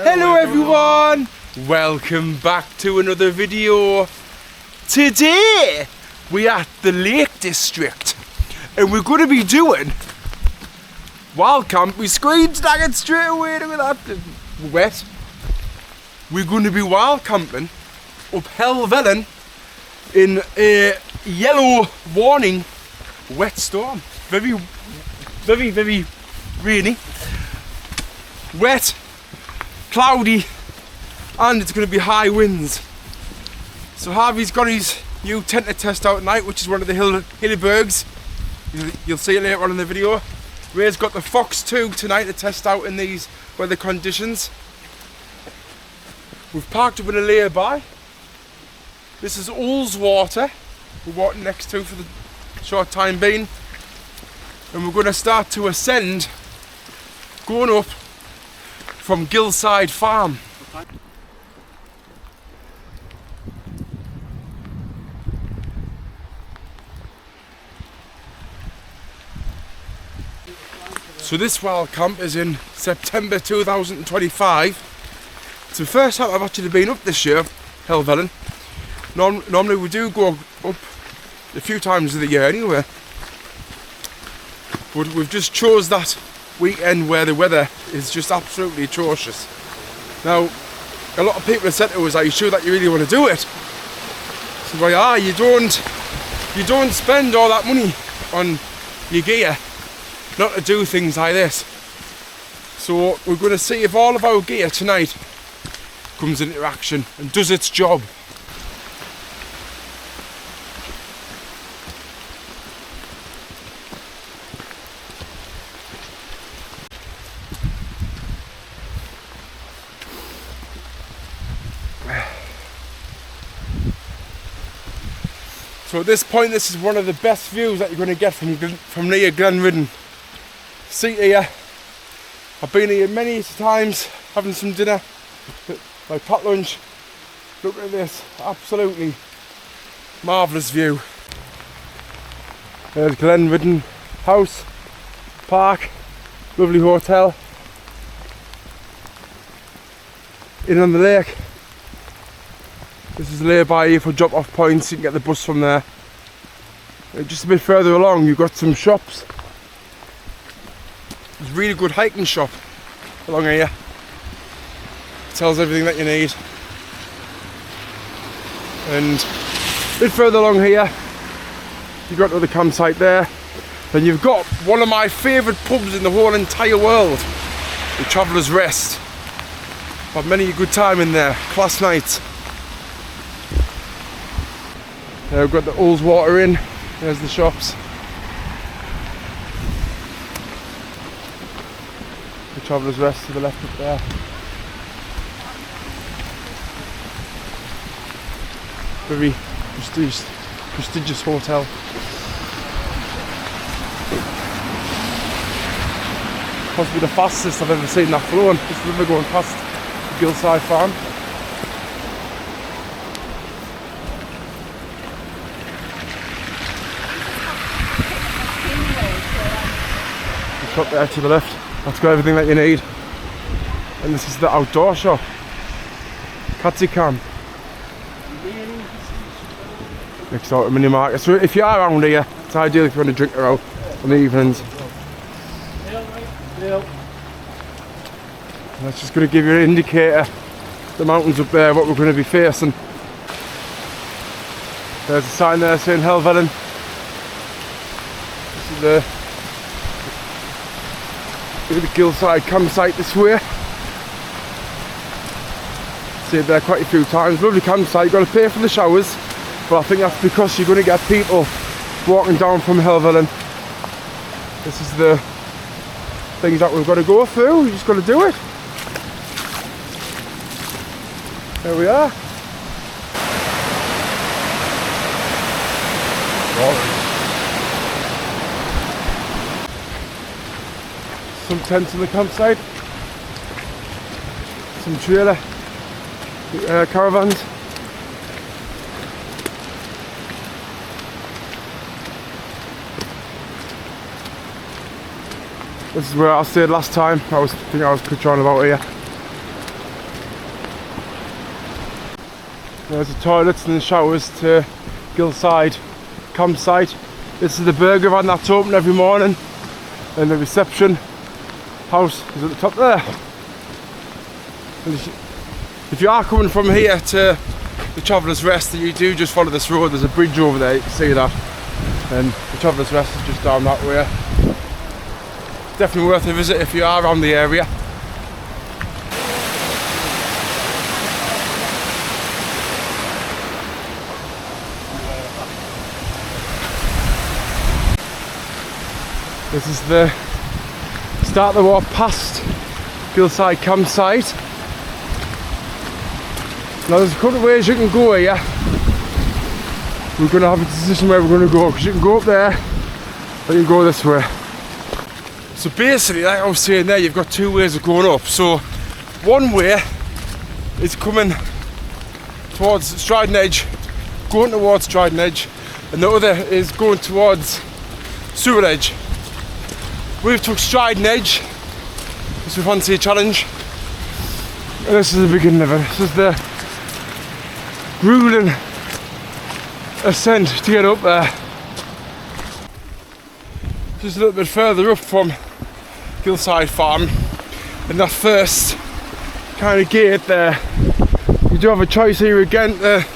Hello everyone! Welcome back to another video. Today we're at the Lake District and we're going to be doing wild camp. We screamed staggering straight away, look at that, wet. We're going to be wild camping up Helvellyn in a yellow warning wet storm. Very rainy, wet, cloudy, and it's going to be high winds. So Harvey's got his new tent to test out tonight, which is one of the Hillybergs. You'll see it later on in the video. Ray's got the Fox 2 tonight to test out in these weather conditions. We've parked up in a lay-by. This is Ullswater we're walking next to for the short time being. And we're going to start to ascend going up from Gillside Farm. So this wild camp is in September 2025. It's the first time I've actually been up this year, Helvellyn. Normally we do go up a few times of the year anyway. But we've just chose that weekend where the weather is just absolutely atrocious. Now, a lot of people have said to us, "Are you sure that you really want to do it?" So you don't spend all that money on your gear not to do things like this. So we're going to see if all of our gear tonight comes into action and does its job. So at this point, this is one of the best views that you're going to get from near Glenridding. See here, I've been here many times having some dinner, my pot lunch. Look at this, absolutely marvellous view. There's Glenridding House, Park, lovely hotel. In on the lake. This is a lay-by here for drop-off points. You can get the bus from there. And just a bit further along, you've got some shops. There's a really good hiking shop along here. It tells everything that you need. And a bit further along here, you've got another campsite there. Then you've got one of my favourite pubs in the whole entire world, the Traveller's Rest. I've had many a good time in there, class nights. We've got the Ullswater Inn, there's the shops. The Traveller's Rest to the left up there. Very prestigious hotel. Possibly the fastest I've ever seen that flown. This river going past the Gillside Farm. Up there to the left, that's got everything that you need. And this is the outdoor shop, Cam. Next door to mini market. So if you are around here, it's ideal if you want to drink out in the evenings. That's just going to give you an indicator, the mountains up there, what we're going to be facing. There's a sign there saying Helvellyn. This is the Gillside campsite this way. Stayed there quite a few times. Lovely campsite. You've got to pay for the showers, but I think that's because you're going to get people walking down from Helvellyn. This is the things that we've got to go through. You just got to do it. There we are. Some tents in the campsite, some trailer caravans. This is where I stayed last time. I think I was picturing about here. There's the toilets and the showers to Gillside campsite. This is the burger van that's open every morning, and the reception house is at the top there. And if you are coming from here to the Traveller's Rest, then you do just follow this road. There's a bridge over there, you can see that, and the Traveller's Rest is just down that way. Definitely worth a visit if you are around the area. This is the start of the walk past Gillside campsite. Now there's a couple of ways you can go here. We're going to have a decision where we're going to go, because you can go up there or you can go this way. So basically, like I was saying there, you've got two ways of going up. So one way is coming towards Stridin Edge, going towards Stridin Edge, and the other is going towards Stridin Edge. We've took Stridin Edge because we fancy a challenge, and this is the beginning of it. This is the grueling ascent to get up there. Just a little bit further up from Gillside Farm, and that first kind of gate there, you do have a choice here again to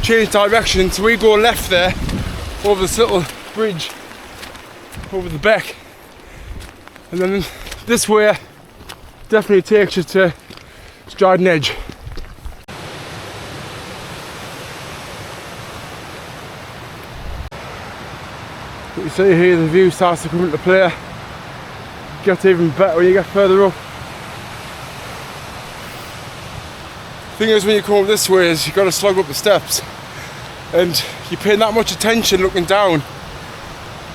change direction. So we go left there over this little bridge over the beck, and then this way definitely takes you to Stridin Edge. But you see here the view starts to come into play. It gets even better when you get further up. The thing is, when you come up this way, is you've got to slog up the steps, and you're paying that much attention looking down.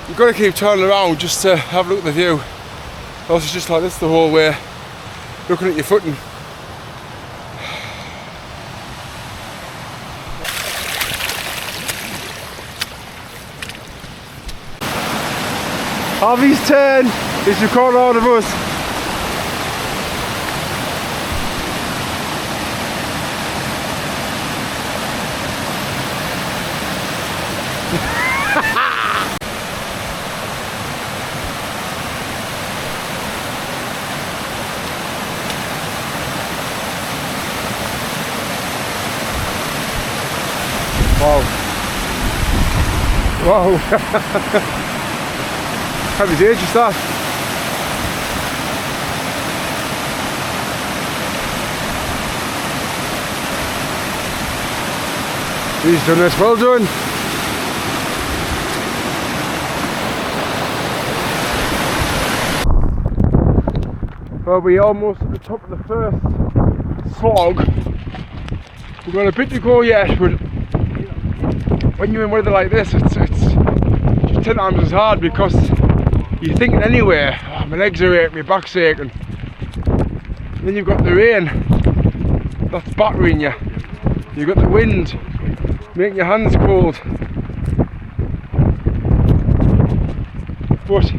You've got to keep turning around just to have a look at the view. Else it's just like this the whole way, looking at your footing. Harvey's turn is to call all of us. Wow. Wow. Happy days, you start. He's done this, well done. Well, we're almost at the top of the first slog. We've got a bit to go yet, but when you're in weather like this, it's just 10 times as hard, because you're thinking anyway, oh, my legs are aching, my back's aching. And then you've got the rain, that's battering you. You've got the wind, making your hands cold. But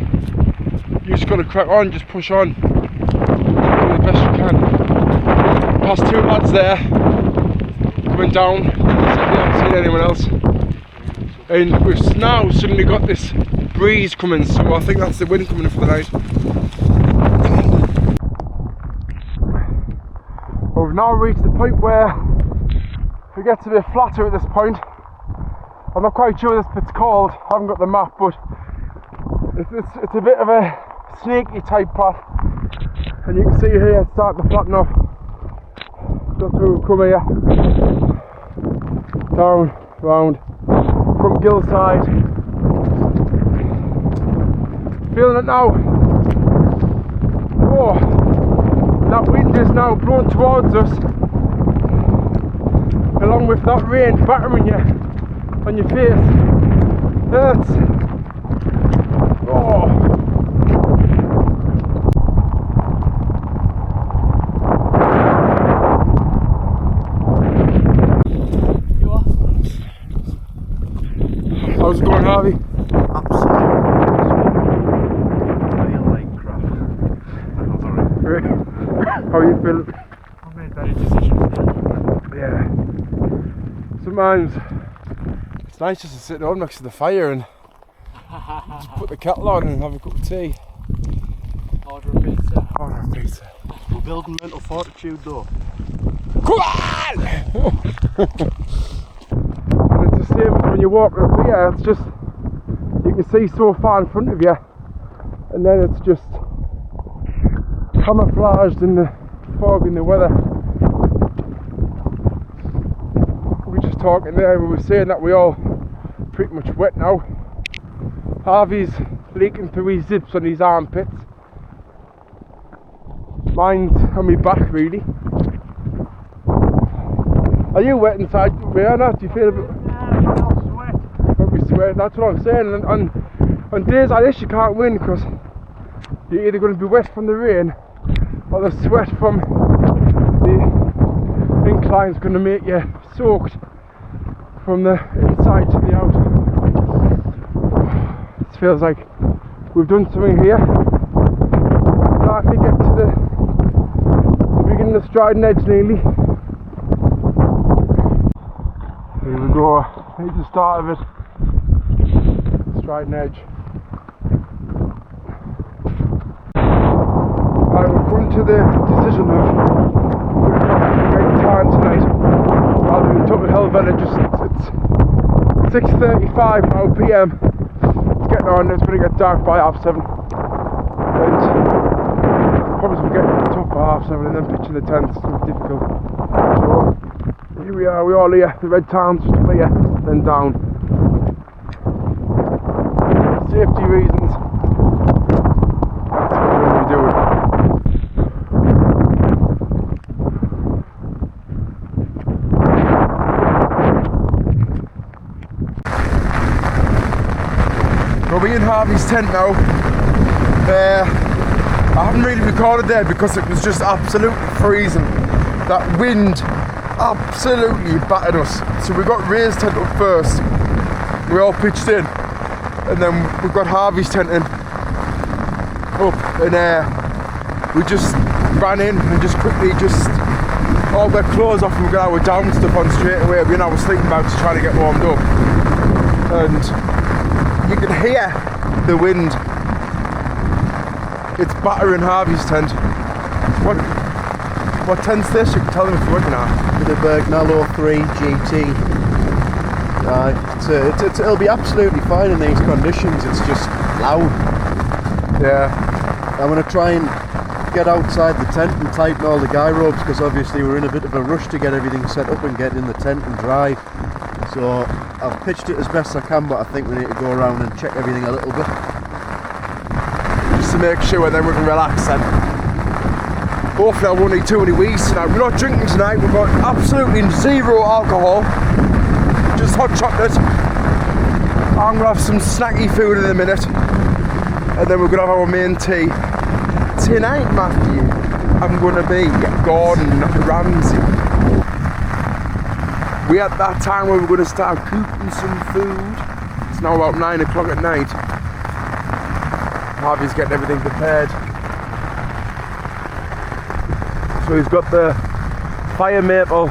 you just got to crack on, just push on, do the best you can. Past two lads there, coming down, they haven't seen anyone else. And we've now suddenly got this breeze coming, so I think that's the wind coming in for the night. We've now reached the point where it gets a bit flatter at this point. I'm not quite sure what this bit's called, I haven't got the map, but it's a bit of a snaky type path, and you can see here it's starting to flatten off. That's where we've come here, down, round, from Gillside. Feeling it now. Oh, that wind is now blowing towards us, along with that rain battering you on your face. Hurts. Oh. How's it going, Harvey? Absolutely. I feel like crap. I'm sorry. How are you feeling? I've made better decisions. Yeah. Sometimes it's nice just to sit down next to the fire and just put the kettle on and have a cup of tea. Order a pizza. Order a pizza. We're building mental fortitude though. Come on! And it's the same as when you're walking up here, it's just, you can see so far in front of you, and then it's just camouflaged in the fog and the weather. We were just talking there, we were saying that we're all pretty much wet now. Harvey's leaking through his zips on his armpits. Mine's on my back really. Are you wet inside? Or not? Do you feel a bit? Yeah, I'll sweat. Probably sweat. That's what I'm saying. And on days like this, you can't win because you're either going to be wet from the rain or the sweat from the incline is going to make you soaked from the inside to the out. It feels like we've done something here. Starting to get to the beginning of Stridin Edge nearly. Here we go, here's the start of it. Stridin Edge. Right, we've come to the decision of getting Tarn tonight rather than top of Helvellyn. It's 6:35 now PM. It's getting on, it's going to get dark by 7:30. And promise we'll get to the top by 7:30 and then pitching the tents. It's going to be difficult. So here we are, we're all here. The red Tarn's just up here, then down. Safety reasons. That's what we're going to be doing. Well, we're in Harvey's tent now. I haven't really recorded there because it was just absolutely freezing. That wind absolutely battered us. So we got Ray's tent up first. We all pitched in, and then we got Harvey's tent in up, and we just ran in and just quickly all their clothes off, and we got our down stuff on straight away. We were sleeping bags trying to get warmed up, and you can hear the wind. It's battering Harvey's tent. What tent's this? You can tell them if you're working at. The Bergnallo 3 GT. It'll be absolutely fine in these conditions. It's just loud. Yeah. I'm going to try and get outside the tent and tighten all the guy ropes because obviously we're in a bit of a rush to get everything set up and get in the tent and dry. So I've pitched it as best I can, but I think we need to go around and check everything a little bit. Just to make sure, and then we can relax then. Hopefully I won't need too many weeks tonight. We're not drinking tonight, we've got absolutely zero alcohol. Just hot chocolate. I'm going to have some snacky food in a minute. And then we're going to have our main tea. Tonight, Matthew, I'm going to be Gordon Ramsay. We're at that time where we're going to start cooking some food. It's now about 9 o'clock at night. Harvey's getting everything prepared. So he's got the fire maple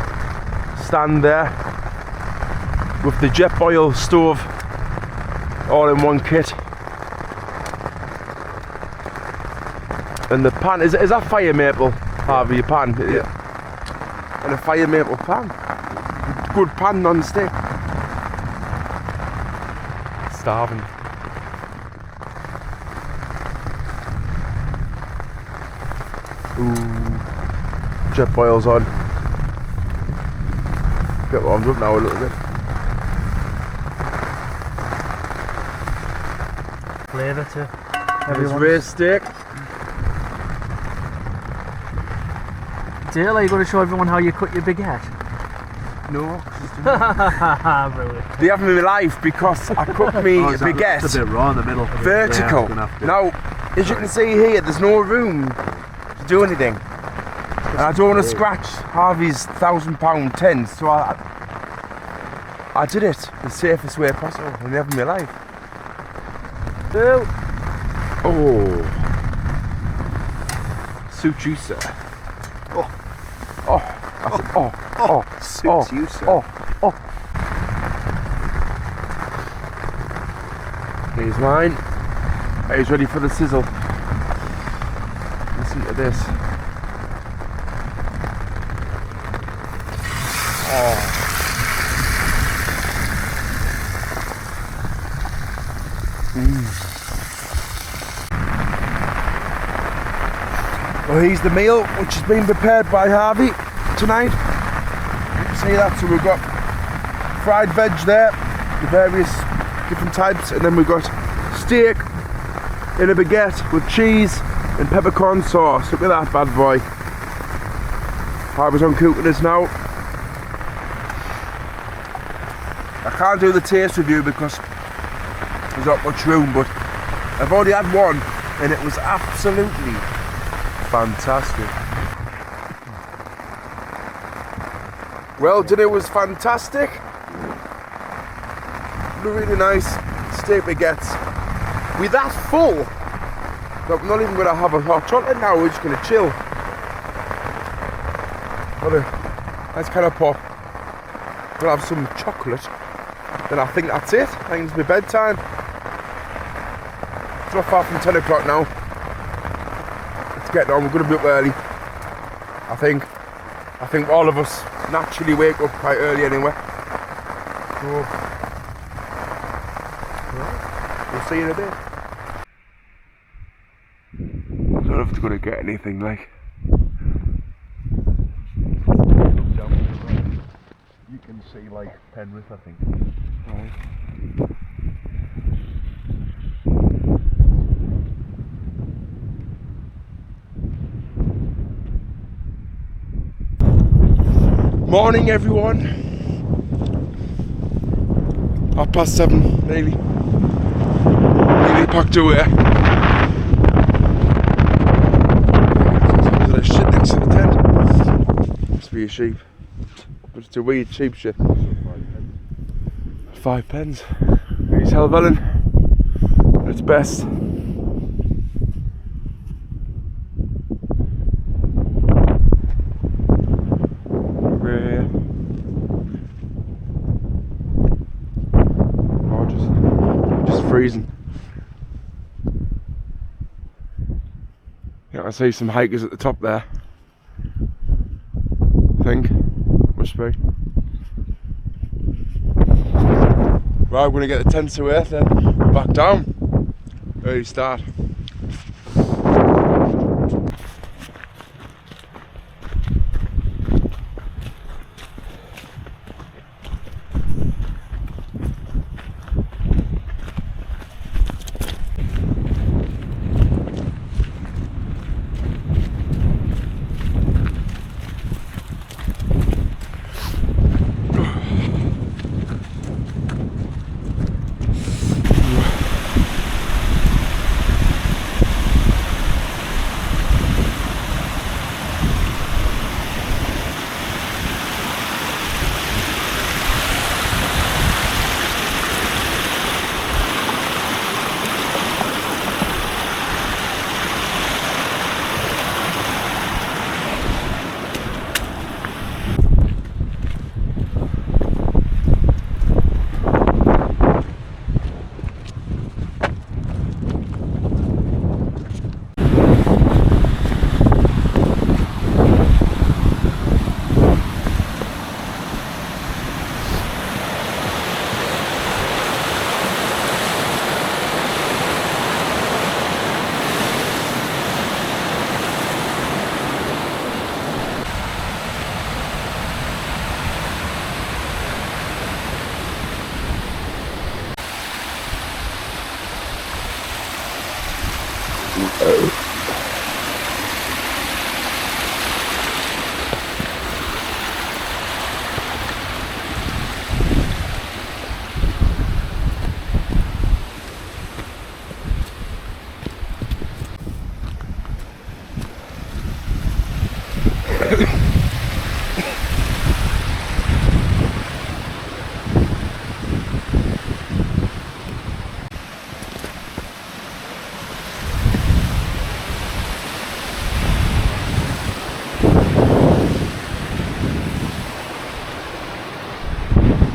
stand there with the jet boil stove all in one kit. And the pan, is that fire maple, Harvey, your pan? Yeah. And a fire maple pan. Good pan non-stick. Starving. Ooh, jet boil's on. Get warmed up now a little bit. Flavour to There's raised steak. Dale, are you going to show everyone how you cut your baguette? No. Brilliant. They haven't in my life because I cooked me baguette It's a bit raw in the middle. vertical. Yeah, Now, as you can see here, there's no room to do anything. And I don't want to scratch Harvey's £1,000 tent, so I did it the safest way possible and never in my life. Oh. Suits you, sir. Oh. Oh. I said, oh. Suits you, sir. Here's mine. He's ready for the sizzle. Listen to this. Oh. Well, here's the meal which has been prepared by Harvey tonight. You can see that. So we've got fried veg there, the various different types, and then we've got steak in a baguette with cheese and peppercorn sauce. Look at that bad boy. Harvey's on cooking us now. I can't do the taste review because there's not much room, but I've already had one and it was absolutely fantastic. Well, dinner was fantastic. Really nice steak baguettes. We're that full that we're not even going to have a hot chocolate now, we're just going to chill. What a nice kind of pop. We'll have some chocolate. Then I think that's it. I think it's my bedtime. It's not far from 10 o'clock now. Let's get on, we're going to be up early. I think all of us naturally wake up quite early anyway. So, we'll see you in a bit. I don't know if it's going to get anything like. You can see like Penrith, I think. Morning everyone. 7:30, nearly packed away. There's a shit next to the tent. Must be a sheep. But it's a weird sheep shit. 5 pence. Here's Helvellyn at its best. Freezing. Yeah, I see some hikers at the top there. I think. Must be. Right, we're going to get the tents to earth then. Back down. Early start.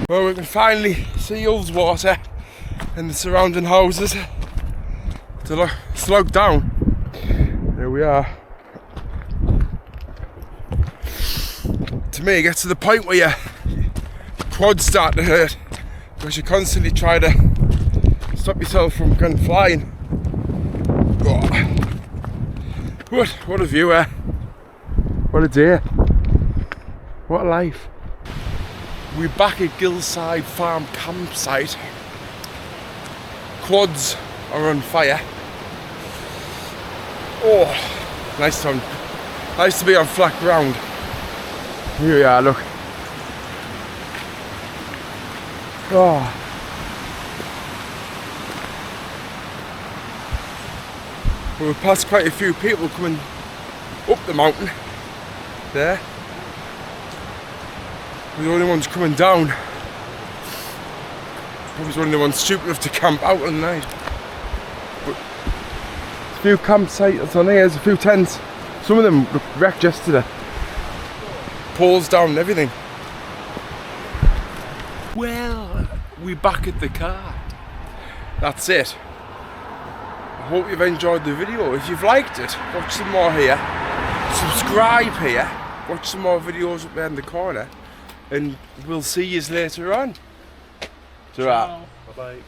Well, we can finally see Ulv's water and the surrounding houses to slog down. There we are. To me, it gets to the point where your quads start to hurt because you constantly try to stop yourself from going flying. Oh. What a view, eh? What a day. What a life. We're back at Gillside Farm campsite. Quads are on fire. Oh, nice to be on flat ground. Here we are, look. Oh. We've passed quite a few people coming up the mountain there. We're the only ones coming down. Probably the only ones stupid enough to camp out at night. But a few campsites on here, there's a few tents. Some of them looked wrecked yesterday. Poles down and everything. Well, we're back at the car. That's it. I hope you've enjoyed the video. If you've liked it, watch some more here. Subscribe here. Watch some more videos up there in the corner. And we'll see you later on. Ta-ra. Bye-bye.